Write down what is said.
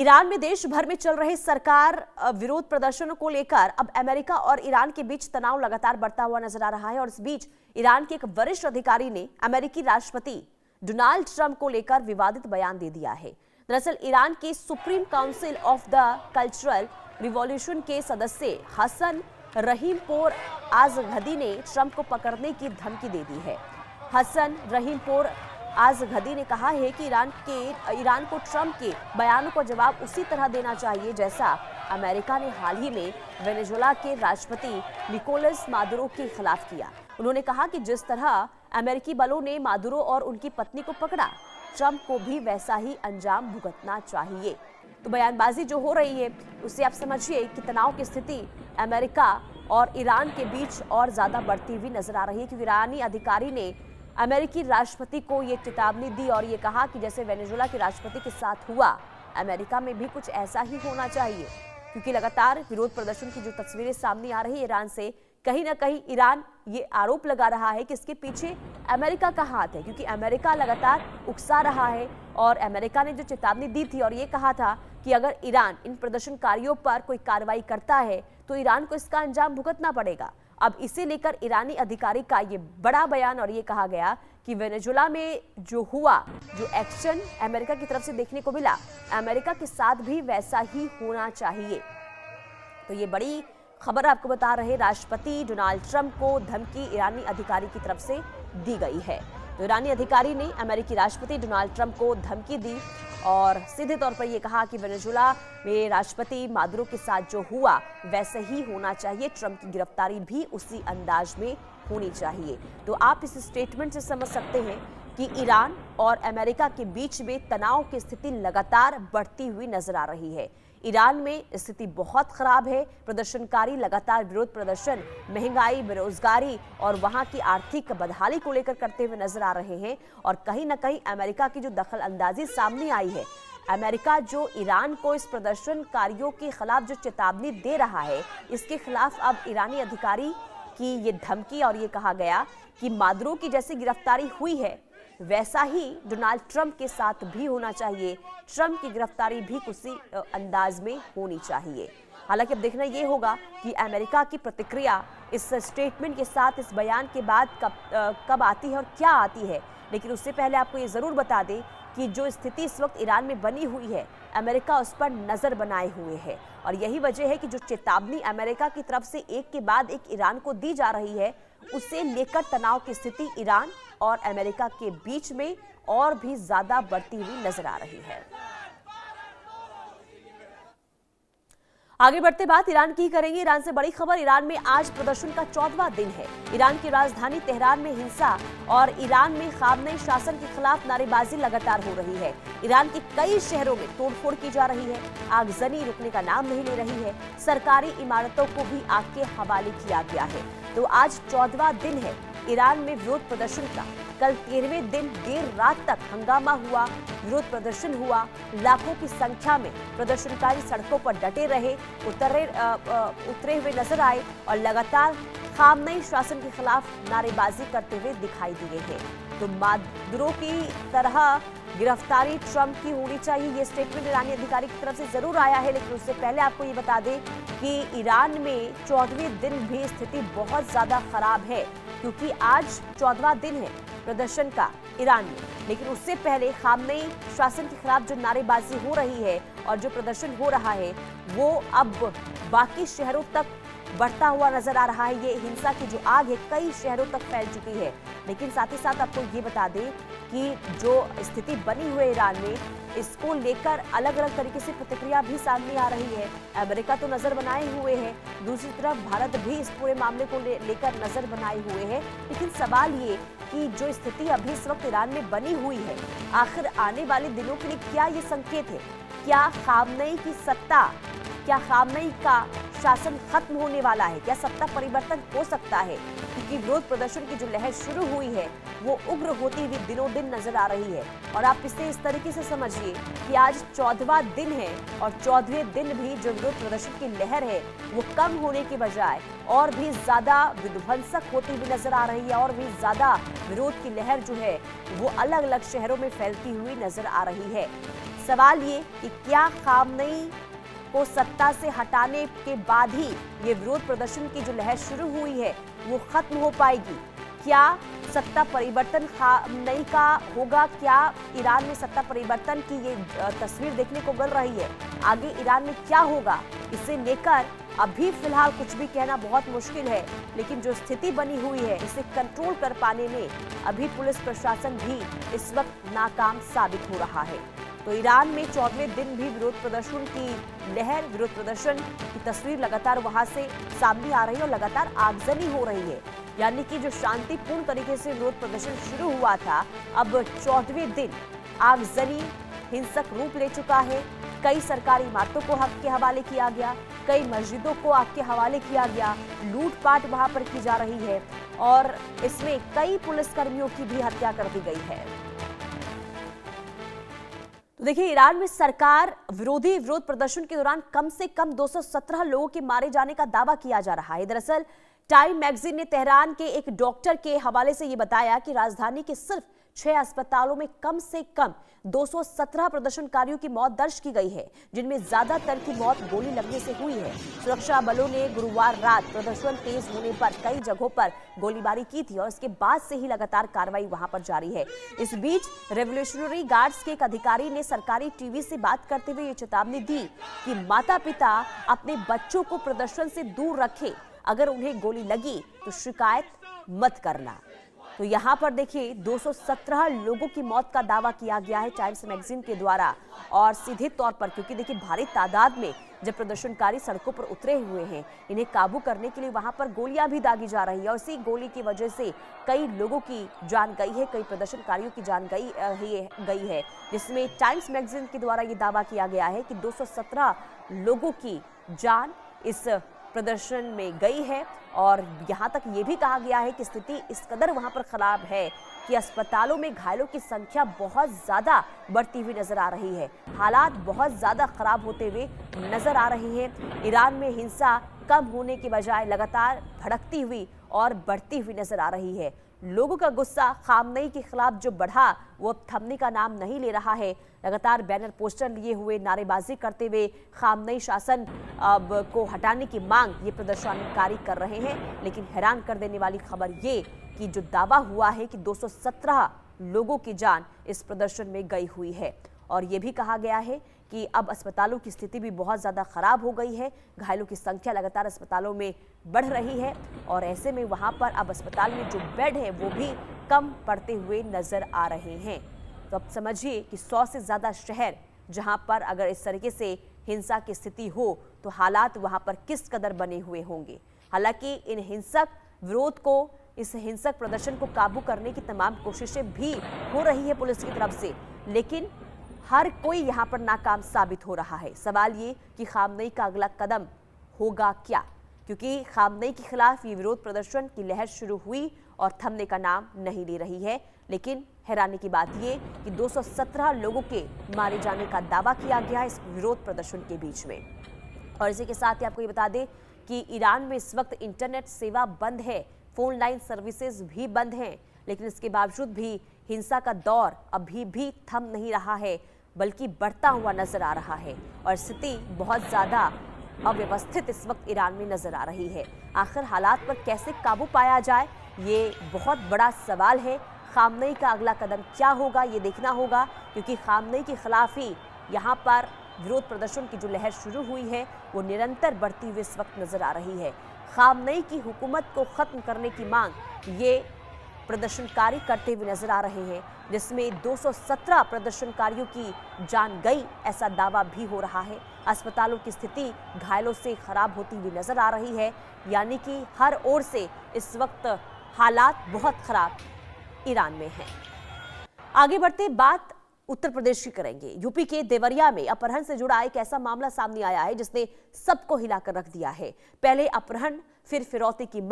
Iran में देश भर में चल रहे सरकार विरोध प्रदर्शनों को लेकर अब अमेरिका और ईरान के बीच तनाव लगातार बढ़ता हुआ नजर आ रहा है। और इस बीच ईरान के एक वरिष्ठ अधिकारी ने अमेरिकी राष्ट्रपति डोनाल्ड ट्रंप को लेकर विवादित बयान दे दिया है। दरअसल ईरान के supreme council of the cultural revolution के सदस्य हसन रहीमपोर आजघदी ने ट्रंप को पकड़ने की धमकी दे दी है। हसन रहीमपोर आजघदी ने कहा है कि ईरान को ट्रंप के बयानों का जवाब उसी तरह देना चाहिए जैसा अमेरिका ने हाल ही में वेनेजुएला के राष्ट्रपति निकोलस मादुरो के खिलाफ किया। उन्होंने कहा कि जिस तरह अमेरिकी बलों ने मादुरो और उनकी पत्नी को पकड़ा, ट्रंप को भी वैसा ही अंजाम भुगतना चाहिए। तो बयानबाजी जो हो रही है उससे आप समझिए कि तनाव की स्थिति अमेरिका और ईरान के बीच और ज्यादा बढ़ती हुई नजर आ रही है, क्योंकि ईरानी अधिकारी ने अमेरिकी राष्ट्रपति को ये चेतावनी दी और ये कहा कि जैसे वेनेजुएला के राष्ट्रपति के साथ हुआ, अमेरिका में भी कुछ ऐसा ही होना चाहिए। क्योंकि लगातार विरोध प्रदर्शन की जो तस्वीरें सामने आ रही है ईरान से, कहीं ना कहीं ईरान ये आरोप लगा रहा है कि इसके पीछे अमेरिका का हाथ है, क्योंकि अमेरिका लगातार उकसा रहा है। और अमेरिका ने जो चेतावनी दी थी और ये कहा था कि अगर ईरान इन प्रदर्शनकारियों पर कोई कार्रवाई करता है तो ईरान को इसका अंजाम भुगतना पड़ेगा। अब इसे लेकर ईरानी अधिकारी का ये बड़ा बयान और ये कहा गया कि वेनेजुएला में जो हुआ, जो एक्शन अमेरिका की तरफ से देखने को मिला, अमेरिका के साथ भी वैसा ही होना चाहिए। तो ये बड़ी खबर आपको बता रहे, राष्ट्रपति डोनाल्ड ट्रंप को धमकी ईरानी अधिकारी की तरफ से दी गई है। तो ईरानी अधिकारी ने अमेरिकी राष्ट्रपति डोनाल्ड ट्रंप को धमकी दी और सीधे तौर पर यह कहा कि वेनेजुएला में राष्ट्रपति मादुरो के साथ जो हुआ वैसे ही होना चाहिए, ट्रंप की गिरफ्तारी भी उसी अंदाज में होनी चाहिए। तो आप इस स्टेटमेंट से समझ सकते हैं कि ईरान और अमेरिका के बीच में तनाव की स्थिति लगातार बढ़ती हुई नजर आ रही है। ईरान में स्थिति बहुत खराब है। प्रदर्शनकारी लगातार विरोध प्रदर्शन महंगाई, बेरोजगारी और वहां की आर्थिक बदहाली को लेकर करते हुए नजर आ रहे हैं। और कहीं ना कहीं अमेरिका की जो दखल अंदाजी सामने आई है, अमेरिका जो ईरान को इस प्रदर्शनकारियों के खिलाफ जो चेतावनी दे रहा है, इसके खिलाफ अब ईरानी अधिकारी की ये धमकी और ये कहा गया कि मादुरो की जैसी गिरफ्तारी हुई है वैसा ही डोनाल्ड ट्रंप के साथ भी होना चाहिए, ट्रंप की गिरफ्तारी भी उसी अंदाज में होनी चाहिए। हालांकि अब देखना ये होगा कि अमेरिका की प्रतिक्रिया इस स्टेटमेंट के साथ, इस बयान के बाद कब आती है और क्या आती है। लेकिन उससे पहले आपको ये जरूर बता दें कि जो स्थिति इस वक्त ईरान में बनी हुई है, अमेरिका उस पर नजर बनाए हुए है। और यही वजह है कि जो चेतावनी अमेरिका की तरफ से एक के बाद एक ईरान को दी जा रही है, उसे लेकर तनाव की स्थिति ईरान और अमेरिका के बीच में और भी ज्यादा बढ़ती हुई नजर आ रही है। आगे बढ़ते बात ईरान की करेंगे। ईरान से बड़ी खबर, ईरान में आज प्रदर्शन का 14वां दिन है। ईरान की राजधानी तेहरान में हिंसा और ईरान में खामनेई शासन के खिलाफ नारेबाजी लगातार हो रही है। ईरान के कई शहरों में तोड़फोड़ की जा रही है, आगजनी रुकने का नाम नहीं ले रही है, सरकारी इमारतों को भी आग के हवाले किया गया है। तो आज 14वां दिन है ईरान में विरोध प्रदर्शन का। कल 13वें दिन देर रात तक हंगामा हुआ, विरोध प्रदर्शन हुआ, लाखों की संख्या में प्रदर्शनकारी सड़कों पर डटे रहे, उतरे हुए नजर आए और लगातार खामनेई शासन के खिलाफ नारेबाजी करते हुए दिखाई दिए हैं। तो मादुरो की तरह गिरफ्तारी ट्रंप की होनी चाहिए, ये स्टेटमेंट ईरानी अधिकारी की तरफ से जरूर आया है। लेकिन उससे पहले आपको ये बता दें कि ईरान में 14वें दिन भी स्थिति बहुत ज्यादा खराब है, क्योंकि आज 14वां दिन है प्रदर्शन का ईरान में। लेकिन उससे पहले खामनेई शासन के खिलाफ जो नारेबाजी हो रही है और जो प्रदर्शन हो रहा है, वो अब बाकी शहरों तक बढ़ता हुआ नजर आ रहा है। ये हिंसा की जो आग है कई शहरों तक फैल चुकी है। लेकिन साथ ही साथ आपको ये बता दें कि जो स्थिति बनी हुई है ईरान में, इसको लेकर अलग अलग तरीके से प्रतिक्रिया भी सामने आ रही है। अमेरिका तो नजर बनाए हुए है, दूसरी तरफ भारत भी इस पूरे मामले को लेकर नजर बनाए हुए है। लेकिन सवाल ये कि जो स्थिति अभी इस वक्त ईरान में बनी हुई है, आखिर आने वाले दिनों के लिए क्या ये संकेत है? क्या खामनेई की सत्ता, क्या खामनेई का शासन खत्म होने वाला है? क्या सत्ता परिवर्तन हो सकता है? क्योंकि विरोध प्रदर्शन की जो लहर शुरू हुई है वो उग्र होती हुई दिनों दिन नजर आ रही है। और आप इसे इस तरीके से समझिए कि आज 14वां दिन है और 14वें दिन भी जो विरोध प्रदर्शन की लहर है वो कम होने के बजाय और भी ज्यादा विध्वंसक होती हुई नजर आ रही है और भी ज्यादा विरोध की लहर जो है वो अलग अलग शहरों में फैलती हुई नजर आ रही है। सवाल ये कि क्या खामनेई को सत्ता से हटाने के बाद ही ये विरोध प्रदर्शन की जो लहर शुरू हुई है वो खत्म हो पाएगी? क्या सत्ता परिवर्तन खामनेई का होगा? क्या ईरान में सत्ता परिवर्तन की ये तस्वीर देखने को मिल रही है? आगे ईरान में क्या होगा, इसे लेकर अभी फिलहाल कुछ भी कहना बहुत मुश्किल है, लेकिन जो स्थिति बनी हुई है इसे कंट्रोल कर पाने में अभी पुलिस प्रशासन भी इस वक्त नाकाम साबित हो रहा है। तो ईरान में 14वें दिन भी विरोध प्रदर्शन की लहर, विरोध प्रदर्शन की तस्वीर लगातार वहां से सामने आ रही है और लगातार आगजनी हो रही है। यानी कि जो शांतिपूर्ण तरीके से विरोध प्रदर्शन शुरू हुआ था, अब 14वें दिन आगजनी हिंसक रूप ले चुका है। कई सरकारी इमारतों को आग के हवाले किया गया, कई मस्जिदों को आग के हवाले किया गया, लूटपाट वहां पर की जा रही है और इसमें कई पुलिसकर्मियों की भी हत्या कर दी गई है। तो देखिए, ईरान में सरकार विरोधी विरोध प्रदर्शन के दौरान कम से कम 217 लोगों के मारे जाने का दावा किया जा रहा है। दरअसल टाइम मैगजीन ने तेहरान के एक डॉक्टर के हवाले से ये बताया कि राजधानी के सिर्फ 6 अस्पतालों में कम से कम 217 प्रदर्शनकारियों की मौत दर्ज की गई है, जिनमें ज्यादातर की मौत गोली लगने से हुई है। सुरक्षा बलों ने गुरुवार रात प्रदर्शन तेज होने पर कई जगहों पर गोलीबारी की थी और इसके बाद से ही लगातार कार्रवाई वहां पर जारी है। इस बीच रेवोल्यूशनरी गार्ड्स के एक अधिकारी ने सरकारी टीवी से बात करते हुए ये चेतावनी दी कि माता पिता अपने बच्चों को प्रदर्शन से दूर रखें, अगर उन्हें गोली लगी तो शिकायत मत करना। तो यहाँ पर देखिए 217 लोगों की मौत का दावा किया गया है टाइम्स मैगजीन के द्वारा, और सीधे तौर पर क्योंकि देखिए भारी तादाद में जब प्रदर्शनकारी सड़कों पर उतरे हुए हैं, इन्हें काबू करने के लिए वहां पर गोलियां भी दागी जा रही है और इसी गोली की वजह से कई लोगों की जान गई है, कई प्रदर्शनकारियों की जान गई है, जिसमें टाइम्स मैगजीन के द्वारा ये दावा किया गया है कि 217 लोगों की जान इस प्रदर्शन में गई है। और यहाँ तक ये भी कहा गया है कि स्थिति इस कदर वहाँ पर खराब है कि अस्पतालों में घायलों की संख्या बहुत ज़्यादा बढ़ती हुई नजर आ रही है। हालात बहुत ज़्यादा खराब होते हुए नजर आ रहे हैं। ईरान में हिंसा कम होने के बजाय लगातार भड़कती हुई और बढ़ती हुई नजर आ रही है। लोगों का गुस्सा खामनेई के खिलाफ जो बढ़ा वो अब थमने का नाम नहीं ले रहा है। लगातार बैनर पोस्टर लिए हुए नारेबाजी करते हुए खामनेई शासन को हटाने की मांग ये प्रदर्शनकारी कर रहे हैं। लेकिन हैरान कर देने वाली खबर ये कि जो दावा हुआ है कि 217 लोगों की जान इस प्रदर्शन में गई हुई है, और ये भी कहा गया है कि अब अस्पतालों की स्थिति भी बहुत ज़्यादा खराब हो गई है। घायलों की संख्या लगातार अस्पतालों में बढ़ रही है और ऐसे में वहाँ पर अब अस्पताल में जो बेड है वो भी कम पड़ते हुए नजर आ रहे हैं। तो अब समझिए कि 100 से ज़्यादा शहर जहाँ पर अगर इस तरीके से हिंसा की स्थिति हो तो हालात वहाँ पर किस कदर बने हुए होंगे। हालांकि इन हिंसक विरोध को, इस हिंसक प्रदर्शन को काबू करने की तमाम कोशिशें भी हो रही है पुलिस की तरफ से, लेकिन हर कोई यहाँ पर नाकाम साबित हो रहा है। सवाल ये कि खामनेई का अगला कदम होगा क्या, क्योंकि खामनेई के खिलाफ ये विरोध प्रदर्शन की लहर शुरू हुई और थमने का नाम नहीं ले रही है। लेकिन हैरानी की बात ये कि 217 लोगों के मारे जाने का दावा किया गया इस विरोध प्रदर्शन के बीच में। और इसी के साथ ही आपको ये बता दें कि ईरान में इस वक्त इंटरनेट सेवा बंद है, फोन लाइन सर्विसेज भी बंद हैं, लेकिन इसके बावजूद भी हिंसा का दौर अभी भी थम नहीं रहा है, बल्कि बढ़ता हुआ नजर आ रहा है और स्थिति बहुत ज़्यादा अव्यवस्थित इस वक्त ईरान में नजर आ रही है। आखिर हालात पर कैसे काबू पाया जाए, ये बहुत बड़ा सवाल है। खामनेई का अगला कदम क्या होगा ये देखना होगा, क्योंकि खामनेई के खिलाफ ही यहाँ पर विरोध प्रदर्शन की जो लहर शुरू हुई है वो निरंतर बढ़ती हुई इस वक्त नजर आ रही है। खामनेई की हुकूमत को खत्म करने की मांग ये प्रदर्शनकारी करते हुए नजर आ रहे हैं, जिसमें 217 प्रदर्शनकारियों की जान गई ऐसा दावा भी हो रहा है। अस्पतालों की स्थिति घायलों से खराब होती हुई नजर आ रही है, यानी कि हर ओर से इस वक्त हालात बहुत खराब ईरान में हैं। आगे बढ़ते बात उत्तर प्रदेश की करेंगे। यूपी के देवरिया में अपहरण से जुड़ा एक ऐसा मामला सामने आया है जिसने सबको हिलाकर रख दिया है। पहले अपहरण, फिर फिरौती की मांग।